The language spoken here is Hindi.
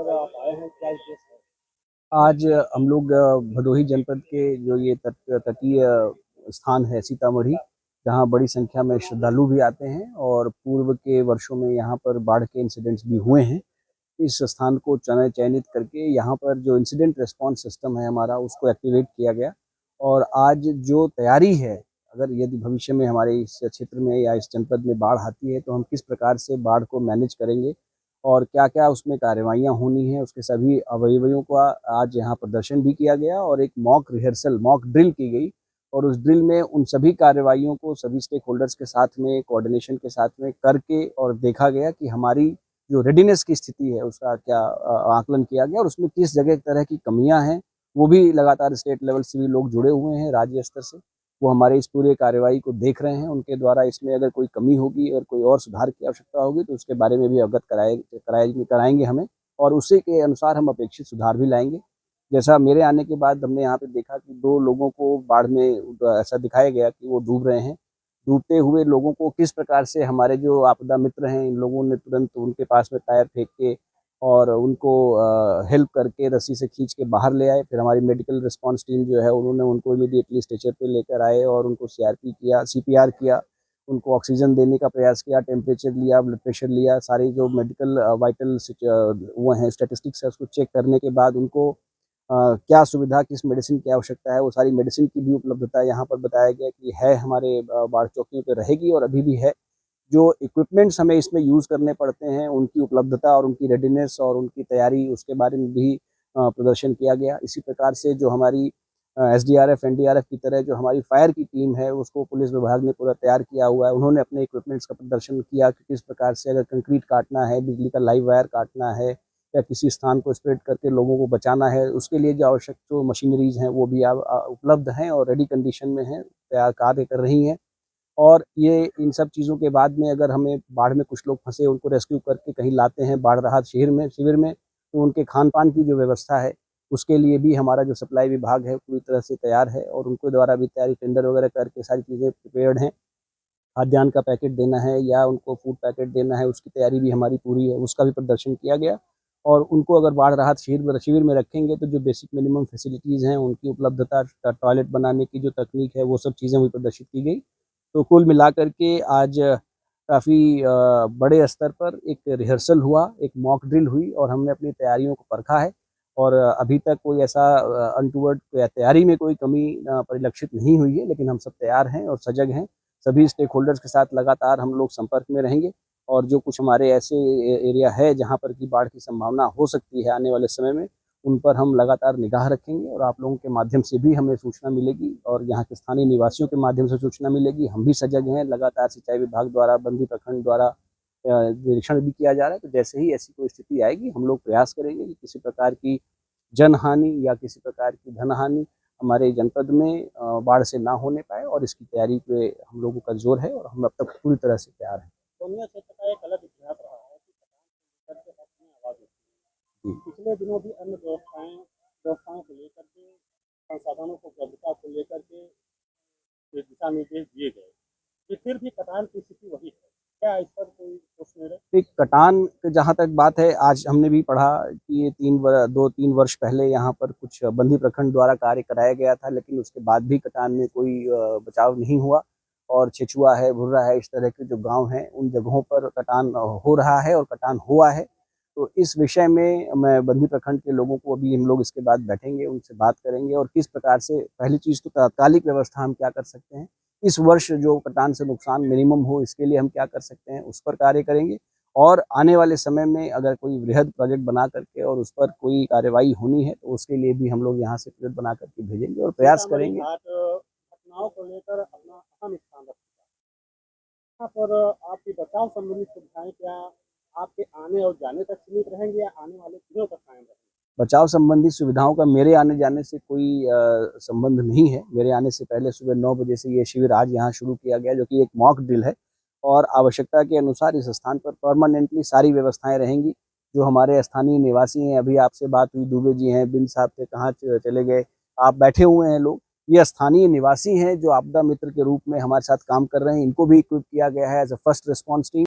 पर आप आए हैं, क्या उद्देश्य है? आज हम लोग भदोही जनपद के जो ये तटीय स्थान है सीतामढ़ी, जहाँ बड़ी संख्या में श्रद्धालु भी आते हैं और पूर्व के वर्षों में यहाँ पर बाढ़ के इंसिडेंट्स भी हुए हैं। इस स्थान को चयनित करके यहाँ पर जो इंसिडेंट रिस्पांस सिस्टम है हमारा, उसको एक्टिवेट किया गया। और आज जो तैयारी है, अगर यदि भविष्य में हमारे इस क्षेत्र में या इस जनपद में बाढ़ आती है तो हम किस प्रकार से बाढ़ को मैनेज करेंगे और क्या-क्या उसमें कार्रवाइयाँ होनी हैं, उसके सभी अवयवों का आज यहाँ प्रदर्शन भी किया गया और एक मॉक रिहर्सल, मॉक ड्रिल की गई। और उस ड्रिल में उन सभी कार्रवाइयों को सभी स्टेक होल्डर्स के साथ में, कोऑर्डिनेशन के साथ में करके और देखा गया कि हमारी जो रेडीनेस की स्थिति है, उसका क्या आकलन किया गया और उसमें किस जगह तरह की कमियाँ हैं, वो भी लगातार स्टेट लेवल से भी लोग जुड़े हुए हैं राज्य स्तर से। वो हमारे इस पूरे कार्रवाई को देख रहे हैं, उनके द्वारा इसमें अगर कोई कमी होगी और कोई और सुधार की आवश्यकता होगी तो उसके बारे में भी अवगत कराएंगे हमें और उसी के अनुसार हम अपेक्षित सुधार भी लाएंगे। जैसा मेरे आने के बाद हमने यहाँ पे देखा कि 2 लोगों को बाढ़ में ऐसा दिखाया गया कि वो डूब रहे हैं। डूबते हुए लोगों को किस प्रकार से हमारे जो आपदा मित्र हैं, इन लोगों ने तुरंत उनके पास में टायर फेंक के और उनको हेल्प करके रस्सी से खींच के बाहर ले आए। फिर हमारी मेडिकल रिस्पांस टीम जो है उन्होंने उनको इमीडिएटली स्ट्रेचर पे लेकर आए और उनको सीपीआर किया, उनको ऑक्सीजन देने का प्रयास किया, टेम्परेचर लिया, ब्लड प्रेशर लिया, सारी जो मेडिकल वाइटल वो हैं स्टैटिस्टिक्स है उसको चेक करने के बाद उनको क्या सुविधा, किस मेडिसिन की आवश्यकता है, वो सारी मेडिसिन की भी उपलब्धता यहाँ पर बताया गया कि है, हमारे बाढ़ चौकियों पे रहेगी और अभी भी है। जो इक्विपमेंट्स हमें इसमें यूज़ करने पड़ते हैं, उनकी उपलब्धता और उनकी रेडीनेस और उनकी तैयारी, उसके बारे में भी प्रदर्शन किया गया। इसी प्रकार से जो हमारी एसडीआरएफ, एनडीआरएफ की तरह जो हमारी फायर की टीम है, उसको पुलिस विभाग ने पूरा तैयार किया हुआ है। उन्होंने अपने इक्विपमेंट्स का प्रदर्शन किया कि किस प्रकार से अगर कंक्रीट काटना है, बिजली का लाइव वायर काटना है या किसी स्थान को स्प्रेड करके लोगों को बचाना है, उसके लिए जो आवश्यक जो मशीनरीज़ हैं, वो भी उपलब्ध हैं और रेडी कंडीशन में हैं, तैयार कार्य कर रही हैं। और ये इन सब चीज़ों के बाद में अगर हमें बाढ़ में कुछ लोग फँसे, उनको रेस्क्यू करके कहीं लाते हैं बाढ़ राहत शिविर में, तो उनके खान-पान की जो व्यवस्था है, उसके लिए भी हमारा जो सप्लाई विभाग है, पूरी तरह से तैयार है और उनके द्वारा भी तैयारी टेंडर वगैरह करके सारी चीज़ें प्रिपेयर्ड हैं। खाद्यान्न का पैकेट देना है या उनको फूड पैकेट देना है, उसकी तैयारी भी हमारी पूरी है, उसका भी प्रदर्शन किया गया। और उनको अगर बाढ़ राहत शिविर में रखेंगे तो जो बेसिक मिनिमम फैसिलिटीज़ हैं, उनकी उपलब्धता, टॉयलेट बनाने की जो तकनीक है, वो सब चीज़ें भी प्रदर्शित की गई। तो कुल मिलाकर के आज काफ़ी बड़े स्तर पर एक रिहर्सल हुआ, एक मॉक ड्रिल हुई और हमने अपनी तैयारियों को परखा है और अभी तक कोई ऐसा अनटूवर्ड या तैयारी में कोई कमी परिलक्षित नहीं हुई है, लेकिन हम सब तैयार हैं और सजग हैं। सभी स्टेक होल्डर्स के साथ लगातार हम लोग संपर्क में रहेंगे और जो कुछ हमारे ऐसे एरिया है जहाँ पर कि बाढ़ की संभावना हो सकती है आने वाले समय में, उन पर हम लगातार निगाह रखेंगे और आप लोगों के माध्यम से भी हमें सूचना मिलेगी और यहाँ के स्थानीय निवासियों के माध्यम से सूचना मिलेगी। हम भी सजग हैं, लगातार सिंचाई विभाग द्वारा, बंदी प्रखंड द्वारा निरीक्षण भी किया जा रहा है। तो जैसे ही ऐसी कोई स्थिति आएगी, हम लोग प्रयास करेंगे कि किसी प्रकार की जनहानि या किसी प्रकार की धनहानि हमारे जनपद में बाढ़ से ना होने पाए और इसकी तैयारी पे हम लोगों का जोर है और हम अब तक पूरी तरह से तैयार हैं। सोनिया क्षेत्र का एक अलग इतिहास रहा है कि किसान के हक में आवाज उठी। जी। पिछले दिनों भी अन्य व्यवस्थाओं को लेकर के, संसाधनों को उपलब्धता को लेकर के ये दिशा निर्देश दिए गए, कि फिर भी कटान की स्थिति वही है। क्या इस पर कोई सोच नहीं रहे? एक कटान की जहाँ तक बात है, आज हमने भी पढ़ा कि ये 2-3 वर्ष पहले यहाँ पर कुछ बंदी प्रखंड द्वारा कार्य कराया गया था, लेकिन उसके बाद भी कटान में कोई बचाव नहीं हुआ और छिछुआ है, भुर्रा है, इस तरह के जो गाँव हैं, उन जगहों पर कटान हो रहा है और कटान हुआ है। तो इस विषय में मैं बंदी प्रखंड के लोगों को अभी हम लोग इसके बाद बैठेंगे, उनसे बात करेंगे और किस प्रकार से पहली चीज़ तो तात्कालिक व्यवस्था हम क्या कर सकते हैं। इस वर्ष जो कटान से नुकसान मिनिमम हो, इसके लिए हम क्या कर सकते हैं, उस पर कार्य करेंगे। और आने वाले समय में अगर कोई वृहद प्रोजेक्ट बना करके और उस पर कोई कार्रवाई होनी है, तो उसके लिए भी हम लोग यहाँ से प्रेरित बना करके भेजेंगे और प्रयास सीतामढ़ी करेंगे। घाट घटनाओं को लेकर अपना अहम स्थान रखता है। यहाँ पर आपकी बचाव संबंधी सुविधाएं क्या आपके आने और जाने तक सीमित रहेंगी या आने वाले दिनों तक कायम रहेंगी? बचाव संबंधी सुविधाओं का मेरे आने-जाने से कोई संबंध नहीं है। मेरे आने से पहले सुबह 9 बजे से ये शिविर आज यहाँ शुरू किया गया, जो कि एक मॉक ड्रिल है और आवश्यकता के अनुसार इस स्थान पर परमानेंटली सारी व्यवस्थाएँ रहेंगी। जो हमारे स्थानीय निवासी हैं, अभी आपसे बात हुई, दुबे जी हैं, बिंद साहब थे, कहाँ चले गए? आप बैठे हुए हैं लोग। ये स्थानीय निवासी हैं, जो आपदा मित्र के रूप में हमारे साथ काम कर रहे हैं। इनको भी इक्विप किया गया है as a first response team.